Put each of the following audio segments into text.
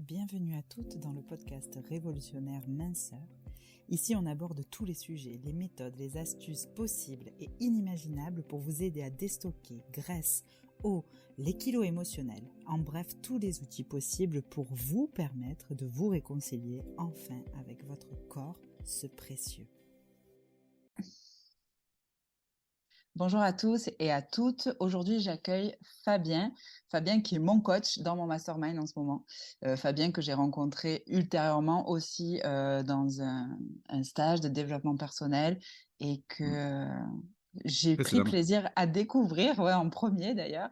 Bienvenue à toutes dans le podcast révolutionnaire Minceur. Ici, on aborde tous les sujets, les méthodes, les astuces possibles et inimaginables pour vous aider à déstocker graisse, eau, les kilos émotionnels. En bref, tous les outils possibles pour vous permettre de vous réconcilier enfin avec votre corps, ce précieux. Bonjour à tous et à toutes. Aujourd'hui, j'accueille Fabien. Fabien qui est mon coach dans mon mastermind en ce moment. Fabien que j'ai rencontré ultérieurement aussi dans un stage de développement personnel et que j'ai pris plaisir à découvrir, en premier d'ailleurs,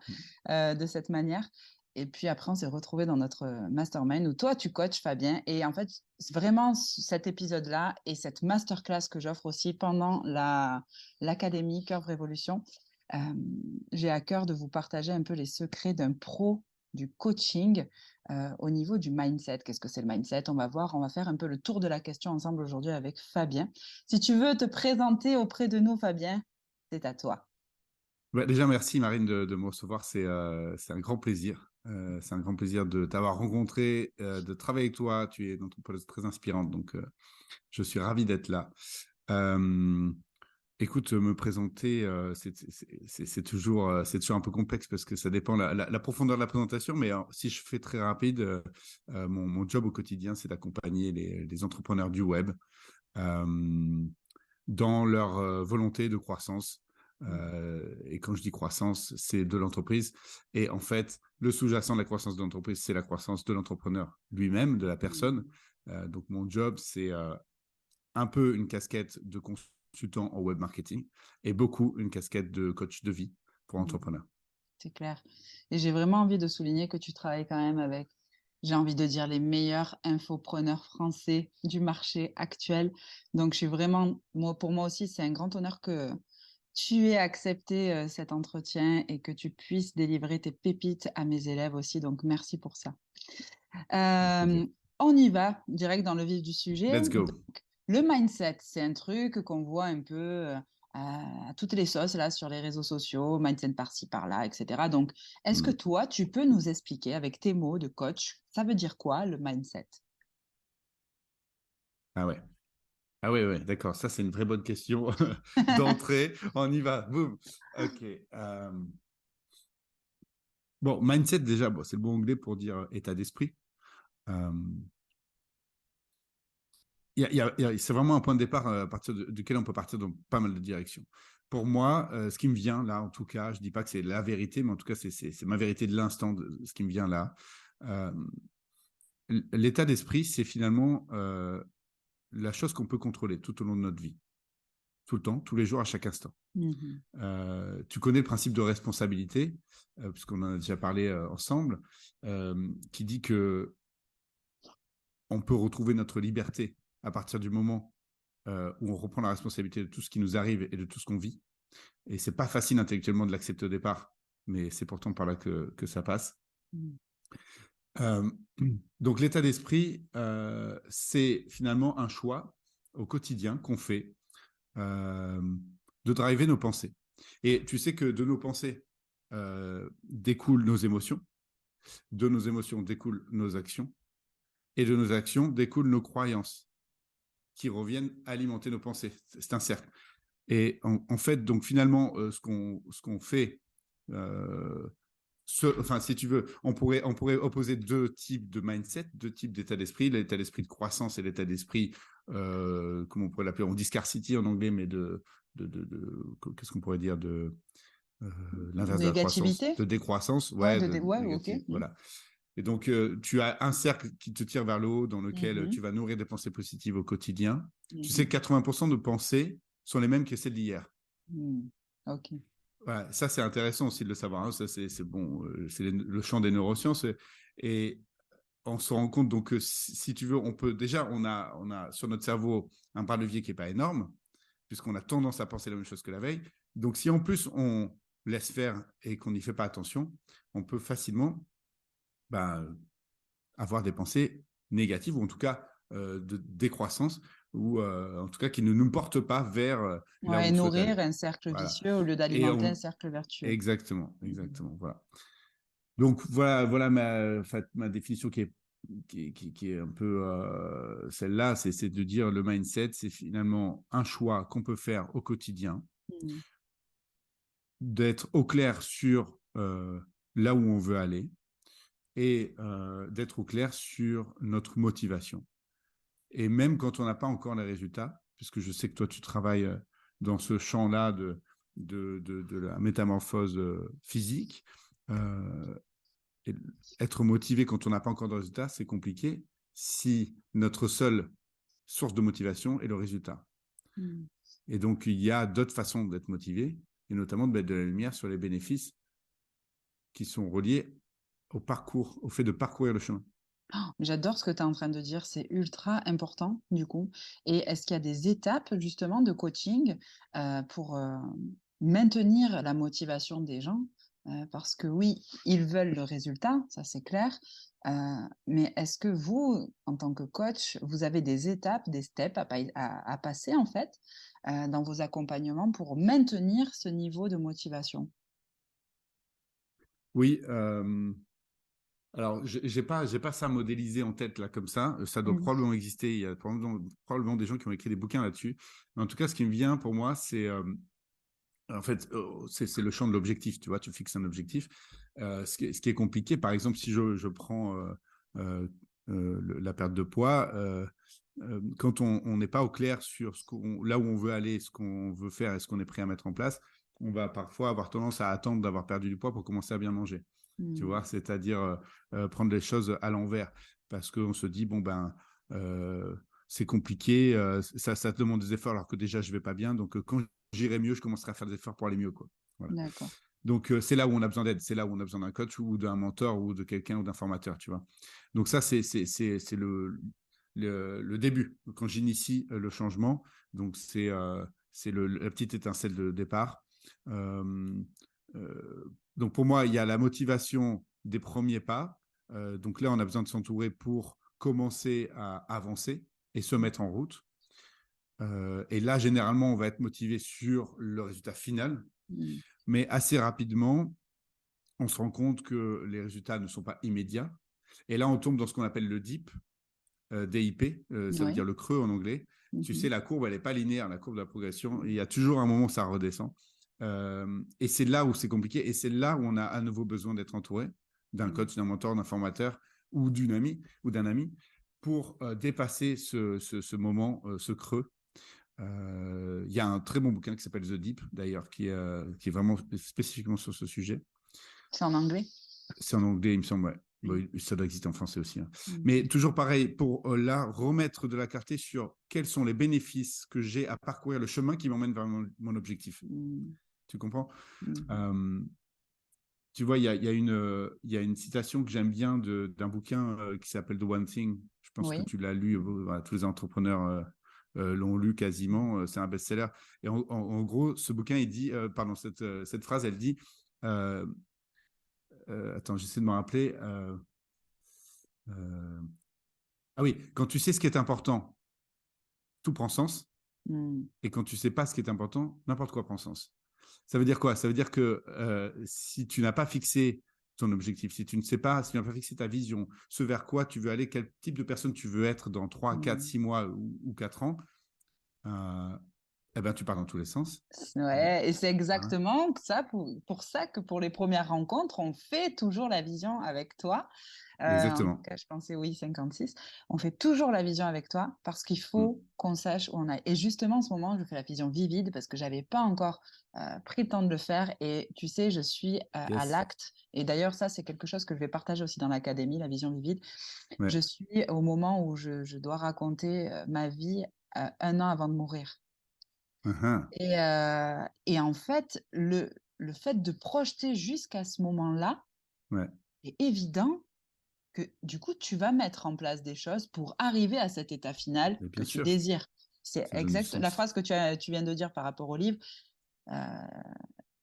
de cette manière. Et puis après, on s'est retrouvés dans notre mastermind où toi, tu coaches Fabien. Et en fait, c'est vraiment cet épisode-là et cette masterclass que j'offre aussi pendant l'académie Curve Révolution. J'ai à cœur de vous partager un peu les secrets d'un pro du coaching au niveau du mindset. Qu'est-ce que c'est le mindset? On va voir, on va faire un peu le tour de la question ensemble aujourd'hui avec Fabien. Si tu veux te présenter auprès de nous, Fabien, c'est à toi. Déjà, merci Marine de me recevoir. C'est un grand plaisir. C'est un grand plaisir de t'avoir rencontré, de travailler avec toi. Tu es une entrepreneuse très inspirante, donc je suis ravi d'être là. Écoute, me présenter, c'est toujours un peu complexe parce que ça dépend la profondeur de la présentation. Mais si je fais très rapide, mon job au quotidien, c'est d'accompagner les entrepreneurs du web dans leur volonté de croissance. Et quand je dis croissance, c'est de l'entreprise. Et en fait, le sous-jacent de la croissance de l'entreprise, c'est la croissance de l'entrepreneur lui-même, de la personne. Donc, mon job, c'est un peu une casquette de consultant en web marketing et beaucoup une casquette de coach de vie pour entrepreneurs. C'est clair. Et j'ai vraiment envie de souligner que tu travailles quand même avec, j'ai envie de dire, les meilleurs infopreneurs français du marché actuel. Donc, je suis vraiment, pour moi aussi, c'est un grand honneur que tu aies accepté cet entretien et que tu puisses délivrer tes pépites à mes élèves aussi. Donc, merci pour ça. On y va, direct dans le vif du sujet. Let's go. Donc, le mindset, c'est un truc qu'on voit un peu à toutes les sauces là sur les réseaux sociaux, mindset par-ci, par-là, etc. Donc, est-ce que toi, tu peux nous expliquer avec tes mots de coach, ça veut dire quoi le mindset? Ah ouais, d'accord. Ça, c'est une vraie bonne question d'entrée. On y va. Boum. OK. Bon, mindset, déjà, c'est le mot anglais pour dire état d'esprit. C'est vraiment un point de départ à partir duquel on peut partir dans pas mal de directions. Pour moi, ce qui me vient là, en tout cas, je ne dis pas que c'est la vérité, mais en tout cas, c'est ma vérité de l'instant, ce qui me vient là. L'état d'esprit, c'est finalement la chose qu'on peut contrôler tout au long de notre vie. Tout le temps, tous les jours, à chaque instant. Tu connais le principe de responsabilité, puisqu'on en a déjà parlé ensemble, qui dit que on peut retrouver notre liberté à partir du moment où on reprend la responsabilité de tout ce qui nous arrive et de tout ce qu'on vit. Et c'est pas facile intellectuellement de l'accepter au départ, mais c'est pourtant par là que ça passe. Donc l'état d'esprit, c'est finalement un choix au quotidien qu'on fait de driver nos pensées. Et tu sais que de nos pensées découlent nos émotions, de nos émotions découlent nos actions, et de nos actions découlent nos croyances qui reviennent alimenter nos pensées. C'est un cercle. Et en fait, donc finalement, ce qu'on fait, si tu veux, on pourrait opposer deux types de mindset, deux types d'état d'esprit, l'état d'esprit de croissance et l'état d'esprit, comment on pourrait l'appeler, on dit scarcity en anglais, mais qu'est-ce qu'on pourrait dire de l'inverse de la croissance, de décroissance, ok. Voilà. Et donc, tu as un cercle qui te tire vers le haut dans lequel tu vas nourrir des pensées positives au quotidien. Tu sais que 80% de pensées sont les mêmes que celles d'hier. Ok. Ouais, ça, c'est intéressant aussi de le savoir. Hein. Ça, c'est bon, c'est le champ des neurosciences. Et on se rend compte donc que si tu veux, on a sur notre cerveau un bras-levier qui n'est pas énorme, puisqu'on a tendance à penser la même chose que la veille. Donc, si en plus on laisse faire et qu'on n'y fait pas attention, on peut facilement avoir des pensées négatives, ou en tout cas de décroissance, ou en tout cas qui ne nous portent pas vers là où on souhaite aller. Nourrir un cercle vicieux au lieu d'alimenter un cercle vertueux. Exactement, voilà. Donc voilà ma définition qui est qui est un peu celle-là, c'est de dire le mindset, c'est finalement un choix qu'on peut faire au quotidien, d'être au clair sur là où on veut aller et d'être au clair sur notre motivation. Et même quand on n'a pas encore les résultats, puisque je sais que toi, tu travailles dans ce champ-là de la métamorphose physique, et être motivé quand on n'a pas encore de résultats, c'est compliqué si notre seule source de motivation est le résultat. Et donc, il y a d'autres façons d'être motivé, et notamment de mettre de la lumière sur les bénéfices qui sont reliés au parcours, au fait de parcourir le chemin. Oh, j'adore ce que tu es en train de dire, c'est ultra important du coup. Et est-ce qu'il y a des étapes justement de coaching pour maintenir la motivation des gens? Parce que oui, ils veulent le résultat, ça c'est clair. Mais est-ce que vous, en tant que coach, vous avez des étapes, des steps à passer en fait dans vos accompagnements pour maintenir ce niveau de motivation? Oui, alors, j'ai pas ça modélisé en tête là comme ça. Ça doit Mhm. probablement exister. Il y a probablement des gens qui ont écrit des bouquins là-dessus. Mais en tout cas, ce qui me vient pour moi, c'est en fait, c'est le champ de l'objectif. Tu vois, tu fixes un objectif. Ce qui est compliqué, par exemple, si je prends la perte de poids, quand on n'est pas au clair sur là où on veut aller, ce qu'on veut faire et ce qu'on est prêt à mettre en place, on va parfois avoir tendance à attendre d'avoir perdu du poids pour commencer à bien manger. Tu vois, c'est-à-dire prendre les choses à l'envers parce qu'on se dit, bon, ben, c'est compliqué, ça te demande des efforts alors que déjà je vais pas bien. Donc, quand j'irai mieux, je commencerai à faire des efforts pour aller mieux, quoi. Voilà. D'accord. Donc, c'est là où on a besoin d'aide, c'est là où on a besoin d'un coach ou d'un mentor ou de quelqu'un ou d'un formateur, tu vois. Donc, ça, c'est le début, quand j'initie le changement. Donc, c'est la petite étincelle de départ. Euh, donc, pour moi, il y a la motivation des premiers pas. Donc là, on a besoin de s'entourer pour commencer à avancer et se mettre en route. Et là, généralement, on va être motivé sur le résultat final. Mais assez rapidement, on se rend compte que les résultats ne sont pas immédiats. Et là, on tombe dans ce qu'on appelle le DIP, DIP, ça veut Oui. dire le creux en anglais. Tu sais, la courbe, elle n'est pas linéaire, la courbe de la progression. Il y a toujours un moment où ça redescend. Et c'est là où c'est compliqué. Et c'est là où on a à nouveau besoin d'être entouré d'un coach, d'un mentor, d'un formateur ou d'une amie ou d'un ami pour dépasser ce moment, ce creux. Il y a un très bon bouquin qui s'appelle The Deep, d'ailleurs, qui est vraiment spécifiquement sur ce sujet. C'est en anglais? C'est en anglais, il me semble, ouais. Bon, ça doit exister en français aussi. Hein. Mm. Mais toujours pareil, pour là, remettre de la clarté sur quels sont les bénéfices que j'ai à parcourir le chemin qui m'emmène vers mon objectif. Tu comprends? Tu vois, il y a une citation que j'aime bien d'un bouquin qui s'appelle The One Thing. Je pense que Oui. tu l'as lu, voilà, tous les entrepreneurs l'ont lu quasiment, c'est un best-seller. Et en gros, ce bouquin, il dit, pardon, cette phrase, elle dit, attends, j'essaie de me rappeler. Ah oui, quand tu sais ce qui est important, tout prend sens. Et quand tu sais pas ce qui est important, n'importe quoi prend sens. Ça veut dire quoi? Ça veut dire que si tu n'as pas fixé ton objectif, si tu ne sais pas, si tu n'as pas fixé ta vision, ce vers quoi tu veux aller, quel type de personne tu veux être dans 3, 4, 6 mois ou 4 ans, eh ben, tu pars dans tous les sens. Ouais, et c'est Voilà. exactement ça pour ça que pour les premières rencontres, on fait toujours la vision avec toi. En tout Exactement. cas, je pensais oui, 56. On fait toujours la vision avec toi parce qu'il Mm. faut qu'on sache où on a. Et justement, en ce moment, je fais la vision vivide parce que j'avais pas encore pris le temps de le faire. Et tu sais, je suis à Yes. l'acte. Et d'ailleurs, ça, c'est quelque chose que je vais partager aussi dans l'académie, la vision vivide. Ouais. Je suis au moment où je dois raconter ma vie 1 an avant de mourir. Uh-huh. Et en fait, le fait de projeter jusqu'à ce moment-là Ouais. est évident que du coup, tu vas mettre en place des choses pour arriver à cet état final Et que bien tu sûr, désires. C'est ça donne du exact. La sens. phrase que tu viens de dire par rapport au livre, euh,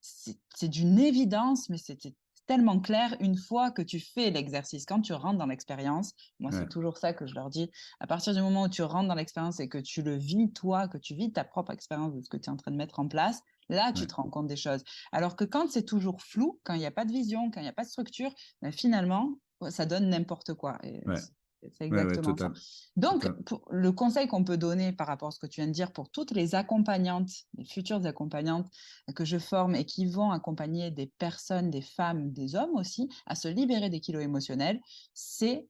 c'est d'une évidence, mais c'était tellement clair une fois que tu fais l'exercice, quand tu rentres dans l'expérience. Moi, c'est Ouais. toujours ça que je leur dis. À partir du moment où tu rentres dans l'expérience et que tu le vis toi, que tu vis ta propre expérience de ce que tu es en train de mettre en place, là, tu Ouais. te rends compte des choses. Alors que quand c'est toujours flou, quand il n'y a pas de vision, quand il n'y a pas de structure, ben finalement, ça donne n'importe quoi. Et Ouais. C'est Ouais, exactement ça. total. Donc, Total. le conseil qu'on peut donner par rapport à ce que tu viens de dire pour toutes les accompagnantes, les futures accompagnantes que je forme et qui vont accompagner des personnes, des femmes, des hommes aussi, à se libérer des kilos émotionnels, c'est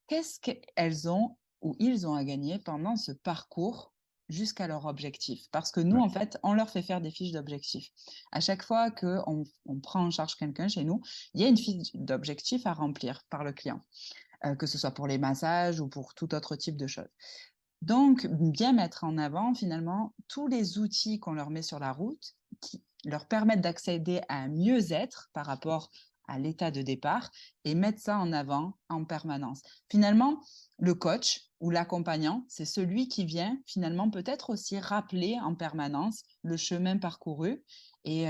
qu'est-ce qu'elles ont ou ils ont à gagner pendant ce parcours jusqu'à leur objectif. Parce que nous, Ouais. en fait, on leur fait faire des fiches d'objectifs. À chaque fois qu'on prend en charge quelqu'un chez nous, il y a une fiche d'objectif à remplir par le client, que ce soit pour les massages ou pour tout autre type de choses. Donc, bien mettre en avant finalement tous les outils qu'on leur met sur la route qui leur permettent d'accéder à un mieux-être par rapport à l'état de départ et mettre ça en avant en permanence. Finalement, le coach ou l'accompagnant, c'est celui qui vient finalement peut-être aussi rappeler en permanence le chemin parcouru et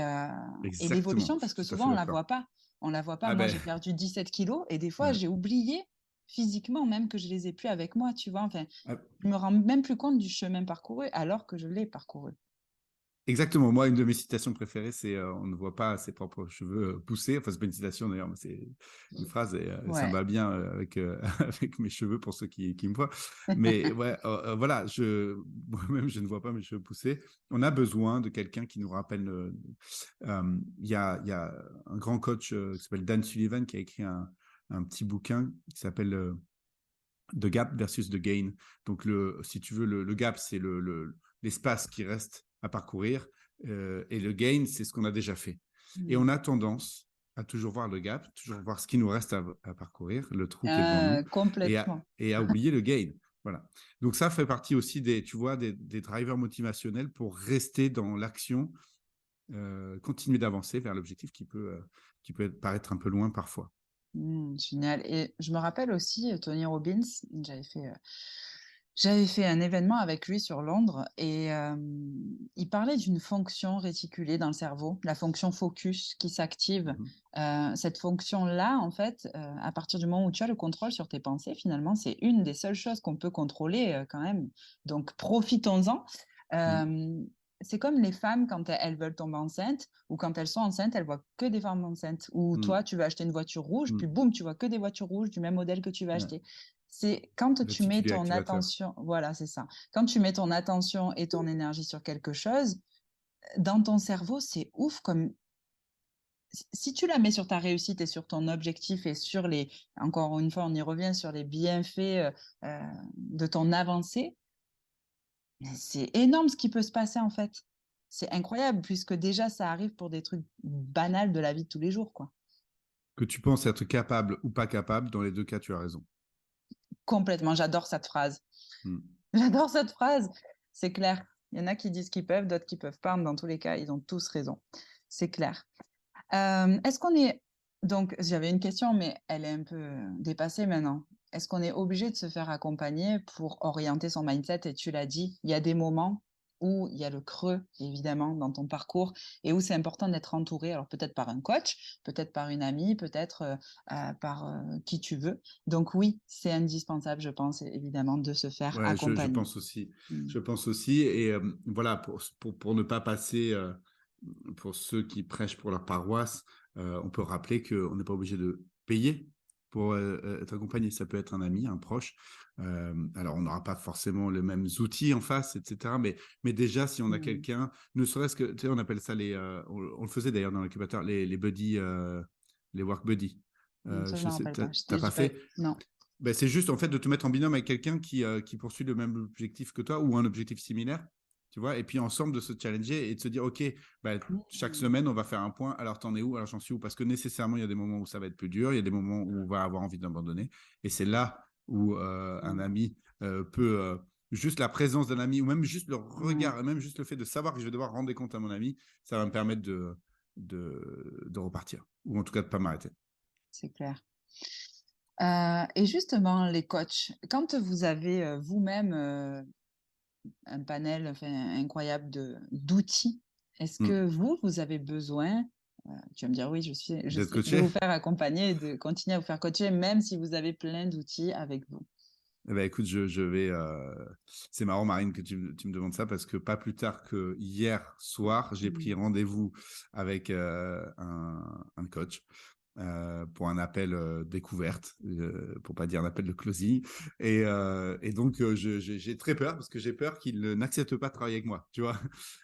Exactement, l'évolution je parce suis que tout à souvent fait on la d'accord. voit pas. On la voit pas. Ah Moi, ben, j'ai perdu 17 kilos et des fois, ouais. j'ai oublié physiquement même que je les ai plus avec moi, tu vois. Enfin, Ah, je me rends même plus compte du chemin parcouru alors que je l'ai parcouru. exactement. Moi, une de mes citations préférées, c'est on ne voit pas ses propres cheveux pousser. Enfin, c'est pas une citation d'ailleurs, mais c'est une phrase et ça me Ouais. va bien avec, avec mes cheveux pour ceux qui me voient. Mais ouais, voilà, moi-même, je ne vois pas mes cheveux pousser. On a besoin de quelqu'un qui nous rappelle. Il y a un grand coach qui s'appelle Dan Sullivan qui a écrit un petit bouquin qui s'appelle The Gap versus The Gain. Donc, si tu veux, le gap, c'est l'espace qui reste à parcourir. Et le gain, c'est ce qu'on a déjà fait. Et on Mm. a tendance à toujours voir le gap, toujours voir ce qui nous reste à parcourir, le trou qui est devant nous, Complètement. et à oublier le gain. Voilà. Donc ça fait partie aussi tu vois, des drivers motivationnels pour rester dans l'action, continuer d'avancer vers l'objectif qui peut paraître un peu loin parfois. Génial. Et je me rappelle aussi Tony Robbins, j'avais fait, euh, j'avais fait un événement avec lui sur Londres et il parlait d'une fonction réticulée dans le cerveau, la fonction focus qui s'active. Mhm. Cette fonction-là, en fait, à partir du moment où tu as le contrôle sur tes pensées, finalement, c'est une des seules choses qu'on peut contrôler quand même. Donc, profitons-en. Mhm. Euh, c'est comme les femmes quand elles veulent tomber enceintes ou quand elles sont enceintes, elles voient que des femmes enceintes. Ou toi, Mhm. tu veux acheter une voiture rouge, puis Mhm. boum, tu vois que des voitures rouges du même modèle que tu vas Ouais. acheter. C'est quand tu mets Réticulé ton activateur. attention, voilà, c'est ça. Quand tu mets ton attention et ton énergie sur quelque chose, dans ton cerveau, c'est ouf comme si tu la mets sur ta réussite et sur ton objectif et sur les, encore une fois, on y revient sur les bienfaits de ton avancée, mais c'est énorme ce qui peut se passer en fait. C'est incroyable puisque déjà ça arrive pour des trucs banals de la vie de tous les jours, quoi. Que tu penses être capable ou pas capable, dans les deux cas, tu as raison. Complètement, j'adore cette phrase. Mm. J'adore cette phrase. C'est clair. Il y en a qui disent qu'ils peuvent, d'autres qui peuvent pas. Dans tous les cas, ils ont tous raison. C'est clair. Est-ce qu'on est... Donc, j'avais une question, mais elle est un peu dépassée maintenant. Est-ce qu'on est obligé de se faire accompagner pour orienter son mindset? Et tu l'as dit, il y a des moments où il y a le creux, évidemment, dans ton parcours et où c'est important d'être entouré. Alors, peut-être par un coach, peut-être par une amie, peut-être par qui tu veux. Donc, oui, c'est indispensable, je pense, évidemment, de se faire Ouais, je accompagner. pense aussi. Mm. Je pense aussi. Et voilà, pour ne pas passer, pour ceux qui prêchent pour leur paroisse, on peut rappeler qu'on n'est pas obligé de payer pour être accompagné. Ça peut être un ami, un proche. Alors, on n'aura pas forcément les mêmes outils en face, etc. Mais déjà, si on a Mm. quelqu'un, ne serait-ce que, tu sais, on appelle ça on le faisait d'ailleurs dans l'incubateur, les buddies, les work buddies. Ça, je Je ne me sais, rappelle pas. t'as pas Pas... fait? Non. Ben, c'est juste en fait de te mettre en binôme avec quelqu'un qui poursuit le même objectif que toi ou un objectif similaire, tu vois, et puis ensemble de se challenger et de se dire, OK, ben, chaque Mm. semaine, on va faire un point. Alors, t'en es où? Alors, j'en suis où? Parce que nécessairement, il y a des moments où ça va être plus dur, il y a des moments où on va avoir envie d'abandonner. Et c'est là où un Mm. ami peut, juste la présence d'un ami ou même juste le Ouais, regard, et même juste le fait de savoir que je vais devoir rendre des comptes à mon ami, ça va me permettre de repartir ou en tout cas de ne pas m'arrêter. c'est clair. Et justement, les coachs, quand vous avez vous-même un panel enfin, incroyable d'outils, est-ce Mm. que vous avez besoin, tu vas me dire oui, je D'être sais, de coaché? vous faire accompagner et de continuer à vous faire coacher, même si vous avez plein d'outils avec vous. Eh ben, écoute, je vais. C'est marrant, Marine, que tu me demandes ça parce que pas plus tard que hier soir, j'ai pris Mm. rendez-vous avec un coach. pour un appel découverte, pour pas dire un appel de closing. Et donc, j'ai très peur parce que j'ai peur qu'il n'accepte pas de travailler avec moi. Tu vois,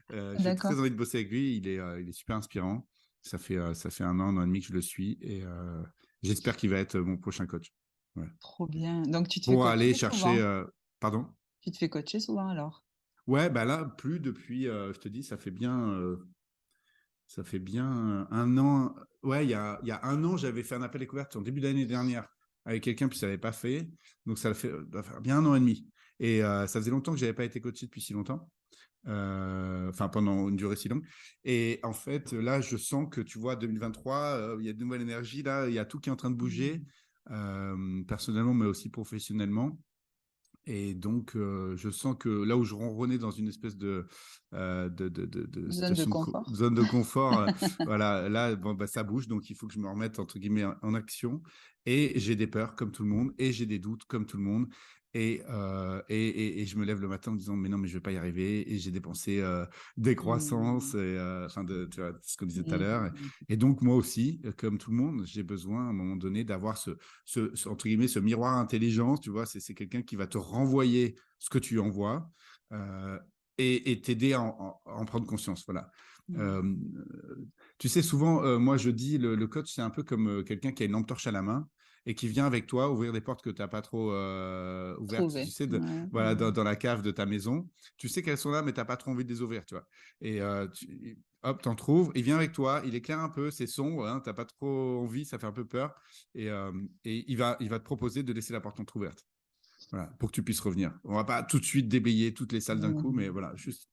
j'ai très D'accord. envie de bosser avec lui. Il est super inspirant. Ça fait un an et demi que je le suis et j'espère qu'il va être mon prochain coach. Ouais. Trop bien. Donc, tu te fais Pour aller coacher chercher, souvent? pardon. Tu te fais coacher souvent alors? Ouais, bah là, plus depuis, je te dis, ça fait bien un an. Ouais, il y a un an, j'avais fait un appel découverte en début d'année dernière avec quelqu'un, puis ça n'avait pas fait. Donc, doit faire bien un an et demi. Et ça faisait longtemps que je n'avais pas été coaché depuis si longtemps. Enfin, pendant une durée si longue. Et en fait, là, je sens que, tu vois, 2023, il y a de nouvelles énergies, là, il y a tout qui est en train de bouger, Mmh. personnellement, mais aussi professionnellement. Et donc, je sens que là où je ronronnais dans une espèce de Zone de situation confort? zone de confort, voilà, là, bon, bah, ça bouge, donc il faut que je me remette, entre guillemets, en action. Et j'ai des peurs, comme tout le monde, et j'ai des doutes, comme tout le monde. Et je me lève le matin en me disant, mais non, mais je vais pas y arriver. Et j'ai des pensées décroissance, Mmh. et, enfin, tu vois, ce qu'on disait tout à l'heure. Mmh. Et donc, moi aussi, comme tout le monde, j'ai besoin, à un moment donné, d'avoir entre guillemets, ce miroir intelligence, tu vois, c'est quelqu'un qui va te renvoyer ce que tu lui envoies euh, et t'aider à en prendre conscience. Voilà. Mmh. Euh, Tu sais, souvent, moi, je dis, le coach, c'est un peu comme quelqu'un qui a une lampe torche à la main et qui vient avec toi ouvrir des portes que tu n'as pas trop ouvertes, tu Trouver. sais, Ouais. voilà, Mmh. dans la cave de ta maison. Tu sais qu'elles sont là, mais tu n'as pas trop envie de les ouvrir, tu vois. Et hop, t'en trouves, il vient avec toi, il éclaire un peu, c'est sombre, hein, t'as pas trop envie, ça fait un peu peur. Et, il va te proposer de laisser la porte entrouverte. Voilà, pour que tu puisses revenir. On va pas tout de suite déblayer toutes les salles d'un coup, mais Mmh. voilà, juste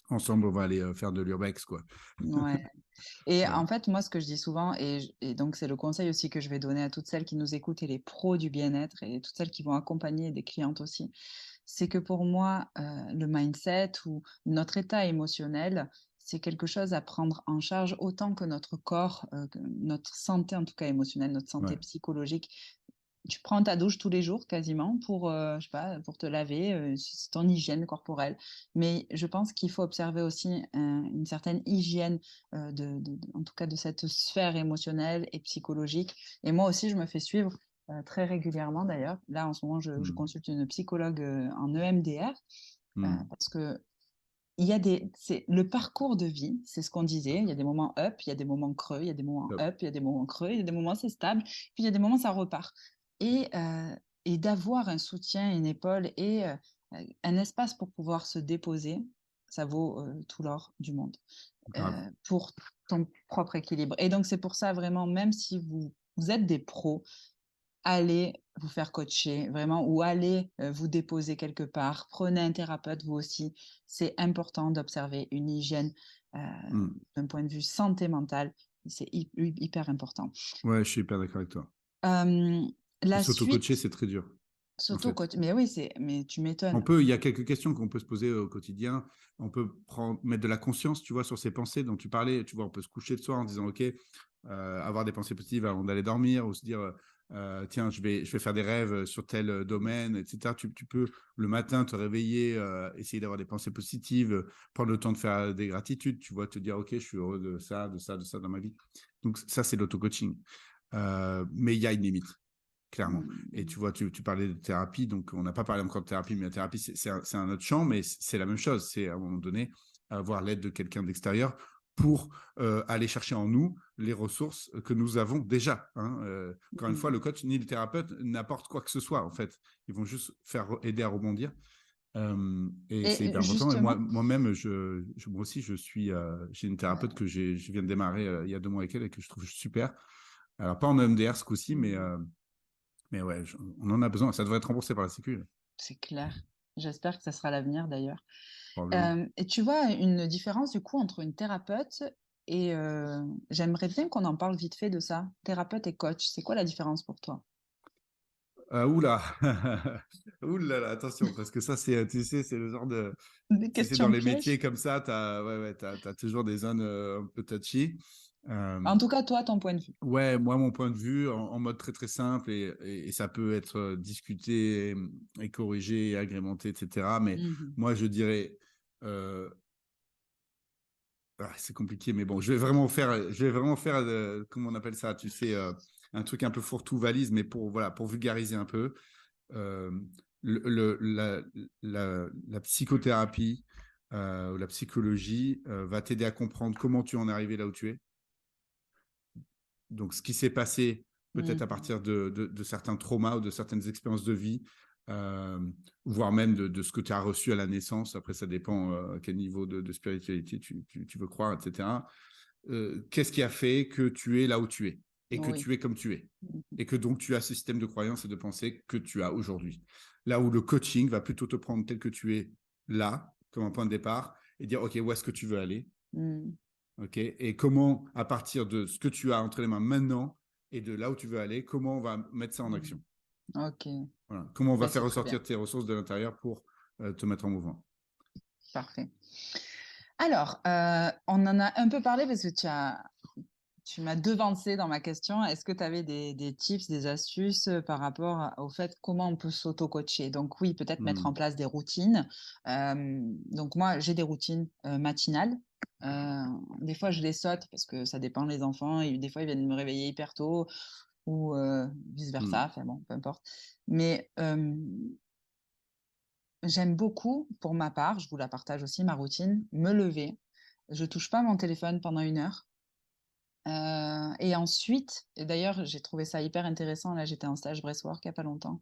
ensemble, on va aller faire de l'urbex, quoi. Ouais. Et Voilà. en fait, moi, ce que je dis souvent, et donc c'est le conseil aussi que je vais donner à toutes celles qui nous écoutent et les pros du bien-être et toutes celles qui vont accompagner des clientes aussi, c'est que pour moi, le mindset ou notre état émotionnel, c'est quelque chose à prendre en charge autant que notre corps, que notre santé en tout cas émotionnelle, notre santé Ouais. psychologique. Tu prends ta douche tous les jours quasiment pour, je sais pas, pour te laver, c'est ton hygiène corporelle. Mais je pense qu'il faut observer aussi une certaine hygiène, en tout cas de cette sphère émotionnelle et psychologique. Et moi aussi, je me fais suivre très régulièrement d'ailleurs. Là, en ce moment, je Mm. consulte une psychologue en EMDR Mm. parce que c'est le parcours de vie, c'est ce qu'on disait. Il y a des moments up, il y a des moments creux, il y a des moments Top. up, il y a des moments creux, il y a des moments c'est stable, puis il y a des moments ça repart. Et, d'avoir un soutien, une épaule et un espace pour pouvoir se déposer, ça vaut tout l'or du monde Grave. pour ton propre équilibre. Et donc c'est pour ça vraiment, même si vous êtes des pros, allez vous faire coacher vraiment ou allez vous déposer quelque part. Prenez un thérapeute vous aussi. C'est important d'observer une hygiène euh, Mm. d'un point de vue santé mentale. C'est hyper important. Ouais, je suis hyper d'accord avec toi. Euh, Et la s'auto-coacher, suite, c'est très dur, en fait. s'auto-coach. Mais oui, mais tu m'étonnes. Il y a quelques questions qu'on peut se poser au quotidien. Mettre de la conscience, tu vois, sur ces pensées dont tu parlais. Tu vois, on peut se coucher le soir en disant, OK, avoir des pensées positives avant d'aller dormir ou se dire, tiens, je vais faire des rêves sur tel domaine, etc. Tu peux, le matin, te réveiller, essayer d'avoir des pensées positives, prendre le temps de faire des gratitudes, tu vois, te dire, OK, je suis heureux de ça, de ça, de ça dans ma vie. Donc, ça, c'est l'auto-coaching. Mais il y a une limite clairement. Et Mm. tu vois, tu parlais de thérapie, donc on n'a pas parlé encore de thérapie, mais la thérapie, c'est un autre champ, mais c'est la même chose. C'est à un moment donné avoir l'aide de quelqu'un d'extérieur pour aller chercher en nous les ressources que nous avons déjà. Hein. Encore une fois, Mm. le coach ni le thérapeute n'apportent quoi que ce soit, en fait. Ils vont juste aider à rebondir. Et c'est Et hyper important. Et justement, moi-même, moi aussi, j'ai une thérapeute ouais. que je viens de démarrer il y a 2 mois avec elle et que je trouve super. Alors, pas en EMDR ce coup-ci, Mm. mais ouais, on en a besoin. Ça devrait être remboursé par la Sécu, C'est clair. J'espère que ça sera l'avenir d'ailleurs. probablement. Et tu vois une différence du coup entre une thérapeute et j'aimerais bien qu'on en parle vite fait de ça. Thérapeute et coach, c'est quoi la différence pour toi? Oula, oula, là, attention, parce que ça, tu sais, c'est le genre de, Des tu sais, dans questions les métiers pièges? comme ça, t'as toujours des zones un peu touchy. Euh, En tout cas, toi, ton point de vue. ouais, moi, mon point de vue, en mode très très simple, et ça peut être discuté et corrigé et agrémenté, etc. Mais Mhm. moi, je dirais, euh, C'est compliqué, mais bon, je vais vraiment faire, comment on appelle ça, tu sais, un truc un peu fourre-tout valise, mais voilà, pour vulgariser un peu. Euh, la psychothérapie ou la psychologie va t'aider à comprendre comment tu en es arrivé là où tu es. Donc, ce qui s'est passé peut-être à Mhm. partir de certains traumas ou de certaines expériences de vie, euh, voire même de ce que tu as reçu à la naissance. Après, ça dépend à quel niveau de spiritualité tu veux croire, etc. Qu'est-ce qui a fait que tu es là où tu es et que Oui. tu es comme tu es Mhm. et que donc tu as ce système de croyances et de pensée que tu as aujourd'hui. Là où le coaching va plutôt te prendre tel que tu es là, comme un point de départ, et dire, OK, où est-ce que tu veux aller? Mhm. OK, et comment, à partir de ce que tu as entre les mains maintenant et de là où tu veux aller, comment on va mettre ça en action? Mhm. Ok, Voilà. Comment on va ben, faire c'est très bien. ressortir tes ressources de l'intérieur pour te mettre en mouvement? Parfait. Alors, on en a un peu parlé parce que tu m'as devancé dans ma question. Est-ce que tu avais des tips, des astuces par rapport au fait comment on peut s'auto-coacher? Donc oui, peut-être mettre en Hmm. place des routines. Donc moi, j'ai des routines matinales. Euh, des fois, je les saute parce que ça dépend des enfants. Et des fois, ils viennent me réveiller hyper tôt ou vice-versa. Hmm. Enfin bon, peu importe. Mais j'aime beaucoup, pour ma part, je vous la partage aussi, ma routine, me lever. Je touche pas mon téléphone pendant 1 heure. Et ensuite, et d'ailleurs, j'ai trouvé ça hyper intéressant. Là, j'étais en stage breathwork il n'y a pas longtemps.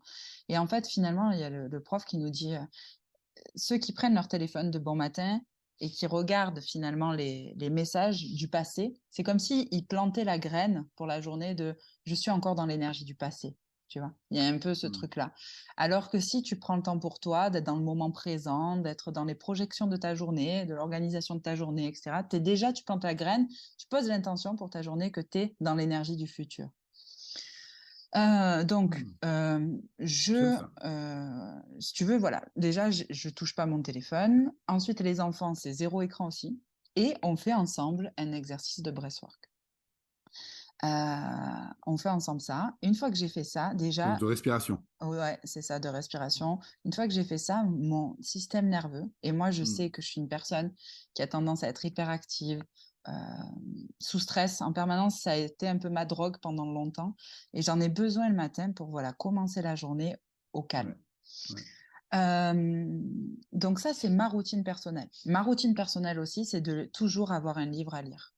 Et en fait, finalement, il y a le prof qui nous dit ceux qui prennent leur téléphone de bon matin et qui regardent finalement les messages du passé, c'est comme s'ils plantaient la graine pour la journée de je suis encore dans l'énergie du passé. Tu vois, il y a un peu ce Hmm. truc-là. Alors que si tu prends le temps pour toi, d'être dans le moment présent, d'être dans les projections de ta journée, de l'organisation de ta journée, etc., tu plantes la graine, tu poses l'intention pour ta journée que tu es dans l'énergie du futur. Donc, Hmm. J'aime ça. si tu veux, voilà. Déjà, je touche pas mon téléphone. Ensuite, les enfants, c'est zéro écran aussi. Et on fait ensemble un exercice de breathwork. On fait ensemble ça. Une fois que j'ai fait ça, Donc, déjà, de respiration. ouais, c'est ça, de respiration. Une fois que j'ai fait ça, mon système nerveux, et moi, je Hmm. sais que je suis une personne qui a tendance à être hyperactive, euh, sous stress en permanence, ça a été un peu ma drogue pendant longtemps, et j'en ai besoin le matin pour voilà commencer la journée au calme. Ouais. Ouais. Euh, donc ça, c'est ma routine personnelle. Ma routine personnelle aussi, c'est de toujours avoir un livre à lire.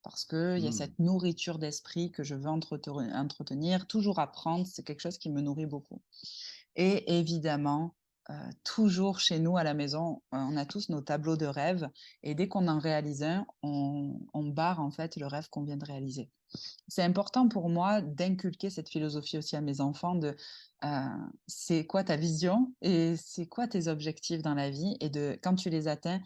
Parce qu'il y a Hmm. cette nourriture d'esprit que je veux entretenir, toujours apprendre, c'est quelque chose qui me nourrit beaucoup. Et évidemment, toujours chez nous à la maison, on a tous nos tableaux de rêve. Et dès qu'on en réalise un, on barre en fait le rêve qu'on vient de réaliser. C'est important pour moi d'inculquer cette philosophie aussi à mes enfants de euh, c'est quoi ta vision et c'est quoi tes objectifs dans la vie et de quand tu les atteins,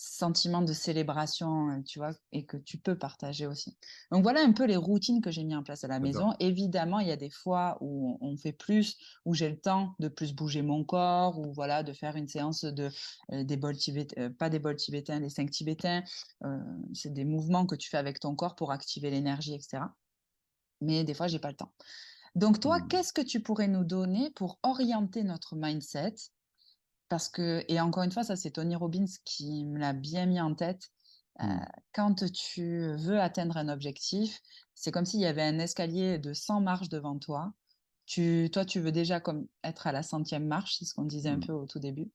sentiment de célébration, tu vois, et que tu peux partager aussi. Donc voilà un peu les routines que j'ai mis en place à la maison. J'adore. Évidemment, il y a des fois où on fait plus, où j'ai le temps de plus bouger mon corps ou voilà de faire une séance de des bols tibétains, pas des bols tibétains, des 5 tibétains. Euh, c'est des mouvements que tu fais avec ton corps pour activer l'énergie, etc. Mais des fois, j'ai pas le temps. Donc, toi, Hmm. qu'est-ce que tu pourrais nous donner pour orienter notre mindset? Parce que, et encore une fois, ça, c'est Tony Robbins qui me l'a bien mis en tête. Euh, Hmm. Quand tu veux atteindre un objectif, c'est comme s'il y avait un escalier de 100 marches devant toi. Toi, tu veux déjà comme être à la 100e marche, c'est ce qu'on disait un Hmm. peu au tout début.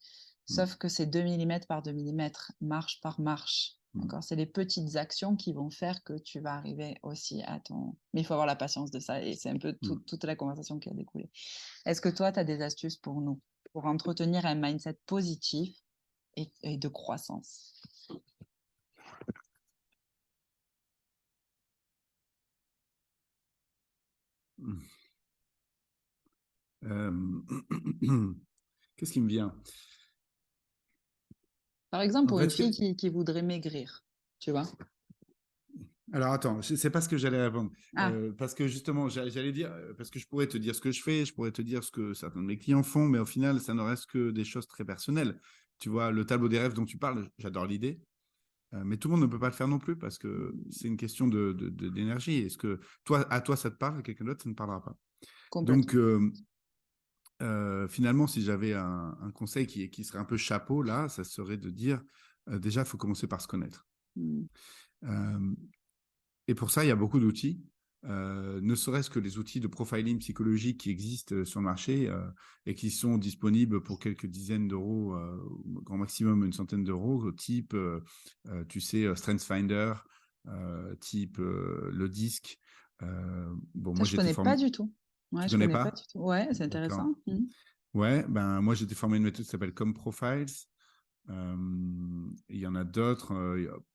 Hmm. Sauf que c'est 2 millimètres par 2 millimètres, marche par marche. Hmm. D'accord? C'est les petites actions qui vont faire que tu vas arriver aussi à ton. Mais il faut avoir la patience de ça et c'est un peu Hmm. toute la conversation qui a découlé. Est-ce que toi, tu as des astuces pour nous, pour entretenir un mindset positif et de croissance? Hmm. Euh, Qu'est-ce qui me vient? Par exemple, En pour une fait, fille qui voudrait maigrir, tu vois? alors attends, je sais pas ce que j'allais répondre. Ah, Parce que justement, j'allais dire, parce que je pourrais te dire ce que je fais, je pourrais te dire ce que certains de mes clients font, mais au final, ça ne reste que des choses très personnelles. Tu vois, le tableau des rêves dont tu parles, j'adore l'idée, mais tout le monde ne peut pas le faire non plus parce que c'est une question d'énergie. Est-ce que toi, à toi, ça te parle, à quelqu'un d'autre, ça ne parlera pas. Donc, complètement. finalement, si j'avais un conseil qui serait un peu chapeau, là, ça serait de dire, déjà, il faut commencer par se connaître. Mmh. Et pour ça, il y a beaucoup d'outils. Ne serait-ce que les outils de profiling psychologique qui existent sur le marché et qui sont disponibles pour quelques dizaines d'euros, grand maximum une centaine d'euros, type, tu sais, StrengthsFinder, type le disque. Bon, Ça, moi, je j'ai été connais pas formé. du tout. Ouais, Tu je connais connais pas pas? du tout. Ouais, c'est D'accord. intéressant. Mmh. Ouais, ben moi, j'ai été formé à une méthode qui s'appelle ComProfiles. Il y en a d'autres.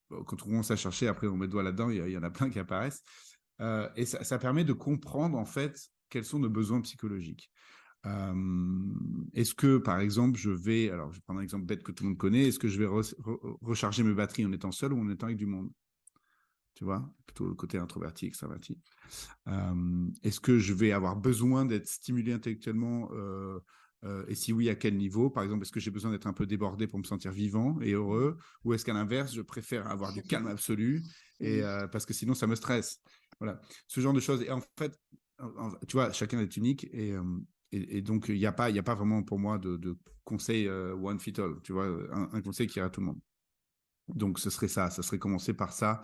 Quand on commence à chercher, après on met le doigt là-dedans, il y en a plein qui apparaissent. Et ça permet de comprendre en fait quels sont nos besoins psychologiques. Est-ce que, par exemple, alors je vais prendre un exemple bête que tout le monde connaît, est-ce que je vais recharger mes batteries en étant seul ou en étant avec du monde? Tu vois, plutôt le côté introverti, extraverti. Est-ce que je vais avoir besoin d'être stimulé intellectuellement et si oui, à quel niveau? Par exemple, est-ce que j'ai besoin d'être un peu débordé pour me sentir vivant et heureux? Ou est-ce qu'à l'inverse, je préfère avoir du calme absolu et, Mmh. parce que sinon, ça me stresse? Voilà, ce genre de choses. Et en fait, tu vois, chacun est unique et donc, il n'y a pas vraiment pour moi de conseil one fit all, tu vois, un conseil qui ira à tout le monde. Donc, ce serait ça serait commencer par ça,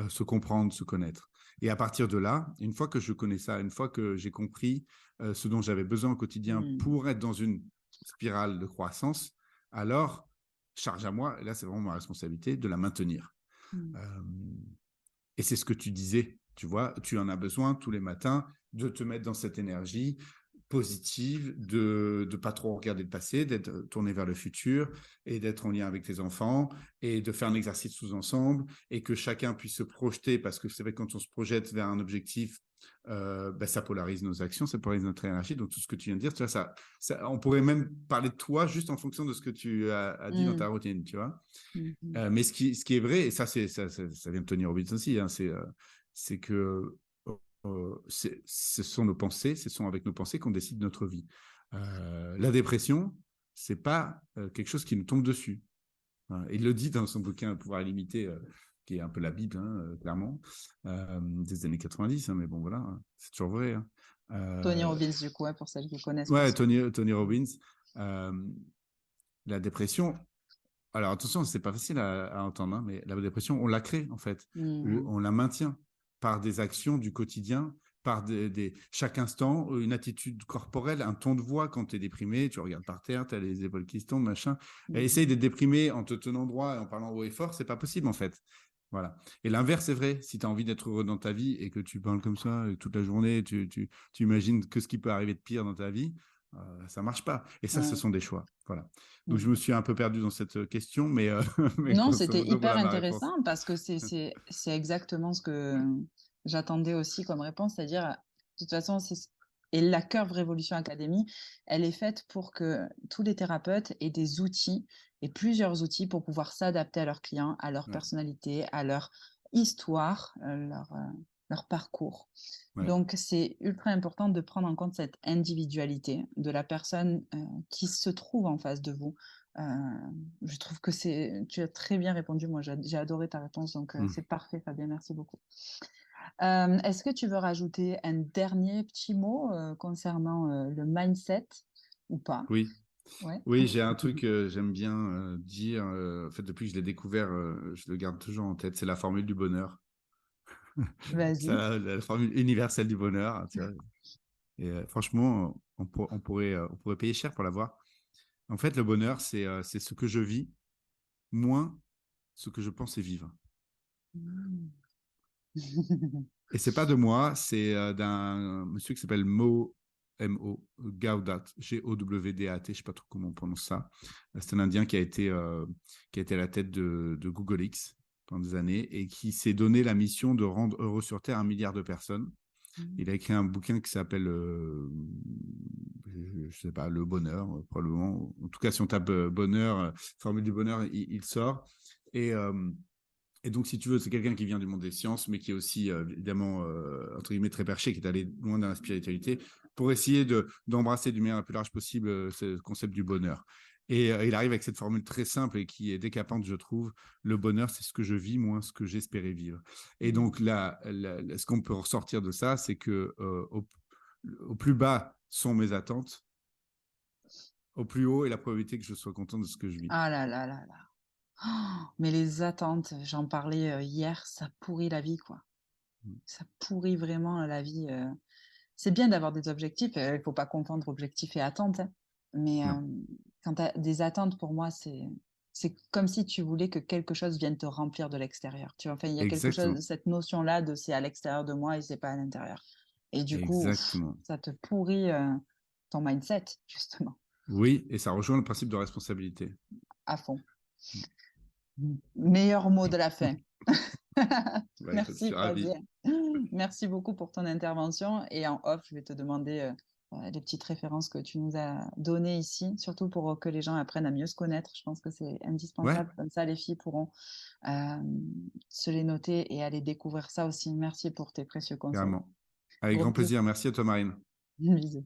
se comprendre, se connaître. Et à partir de là, une fois que je connais ça, une fois que j'ai compris ce dont j'avais besoin au quotidien Mmh. pour être dans une spirale de croissance, alors, charge à moi, et là c'est vraiment ma responsabilité, de la maintenir. Mmh. Euh, et c'est ce que tu disais, tu vois, tu en as besoin tous les matins de te mettre dans cette énergie positive, de ne pas trop regarder le passé, d'être tourné vers le futur et d'être en lien avec tes enfants et de faire un exercice tous ensemble et que chacun puisse se projeter parce que c'est vrai que quand on se projette vers un objectif, ça polarise nos actions, ça polarise notre énergie. Donc tout ce que tu viens de dire, tu vois, on pourrait même parler de toi juste en fonction de ce que tu as dit dans Mmh. ta routine, tu vois. Mmh. Mais ce qui est vrai, et ça, ça vient de Tony Robbins aussi, hein, c'est que ce sont nos pensées, ce sont avec nos pensées qu'on décide de notre vie. La dépression, c'est pas quelque chose qui nous tombe dessus. Hein. Il le dit dans son bouquin Pouvoir illimité, qui est un peu la Bible, hein, clairement, des années 90, hein, mais bon, voilà, hein, c'est toujours vrai. Hein. Tony Robbins, du coup, hein, pour celles qui connaissent pas Ouais, son nom. Tony Robbins, euh, la dépression, alors attention, c'est pas facile à entendre, hein, mais la dépression, on la crée en fait, ou Mmh. on la maintient par des actions du quotidien, par chaque instant, une attitude corporelle, un ton de voix quand tu es déprimé, tu regardes par terre, tu as les épaules qui se tombent, machin. Et essaye Mmh. d'être déprimé en te tenant droit et en parlant haut et fort, c'est pas possible en fait. Voilà. Et l'inverse est vrai. Si tu as envie d'être heureux dans ta vie et que tu parles comme ça toute la journée, tu imagines que ce qui peut arriver de pire dans ta vie, ça marche pas. Et ça, ce Ouais. sont des choix. Voilà. Donc, je me Mmh. suis un peu perdu dans cette question, mais, mais Non, grosso c'était modo, hyper voilà ma réponse. intéressant parce que c'est exactement ce que j'attendais aussi comme réponse, c'est-à-dire, de toute façon, et la Curve Révolution Academy, elle est faite pour que tous les thérapeutes aient des outils et plusieurs outils pour pouvoir s'adapter à leurs clients, à leur Ouais, personnalité, à leur histoire, leur parcours. ouais. Donc, c'est ultra important de prendre en compte cette individualité de la personne qui se trouve en face de vous. Euh, je trouve que tu as très bien répondu. Moi, j'ai adoré ta réponse, donc Mm. c'est parfait, Fabien. Merci beaucoup. Est-ce que tu veux rajouter un dernier petit mot concernant le mindset ou pas? Oui, Ouais. oui, j'ai un truc que j'aime bien dire. En fait, depuis que je l'ai découvert, je le garde toujours en tête. C'est la formule du bonheur. Vas-y. La formule universelle du bonheur. Hein, tu vois. Et franchement, on pourrait payer cher pour l'avoir. En fait, le bonheur, c'est ce que je vis, moins ce que je pensais vivre. Mm. Et c'est pas de moi, c'est d'un monsieur qui s'appelle Mo Gaudat, Gowdat, je sais pas trop comment on prononce ça. C'est un Indien qui a été à la tête de Google X pendant des années et qui s'est donné la mission de rendre heureux sur Terre 1 milliard de personnes. Il a écrit un bouquin qui s'appelle, je sais pas, Le Bonheur, probablement. En tout cas, si on tape bonheur, formule du bonheur, il sort. Et, euh, et donc, si tu veux, c'est quelqu'un qui vient du monde des sciences, mais qui est aussi, évidemment, entre guillemets, très perché, qui est allé loin dans la spiritualité, pour essayer d'embrasser d'une manière la plus large possible ce concept du bonheur. Et il arrive avec cette formule très simple et qui est décapante, je trouve. Le bonheur, c'est ce que je vis, moins ce que j'espérais vivre. Et donc, ce qu'on peut ressortir de ça, c'est que au plus bas sont mes attentes, au plus haut est la probabilité que je sois content de ce que je vis. Ah là là là là. Mais les attentes, j'en parlais, hier, ça pourrit la vie, quoi. Mmh. Ça pourrit vraiment la vie, c'est bien d'avoir des objectifs, il faut pas confondre objectifs et attentes, hein. Mais, Non, quand tu as des attentes, pour moi, c'est comme si tu voulais que quelque chose vienne te remplir de l'extérieur, tu vois? Enfin, il y a quelque chose exactement, cette notion-là de c'est à l'extérieur de moi et c'est pas à l'intérieur. Et du coup, exactement. ça te pourrit, ton mindset, justement, Oui, et ça rejoint le principe de responsabilité. à fond. Mmh. Meilleur mot de la fin. Bah, écoute, je suis Merci ravi. Fabien. Merci beaucoup pour ton intervention et en off, je vais te demander, les petites références que tu nous as données ici, surtout pour, que les gens apprennent à mieux se connaître. Je pense que c'est Ouais, indispensable, comme ça les filles pourront, se les noter et aller découvrir ça aussi. Merci pour tes précieux conseils. carrément. Avec Gros grand bisous. plaisir. Merci à toi, Marine. Bisous.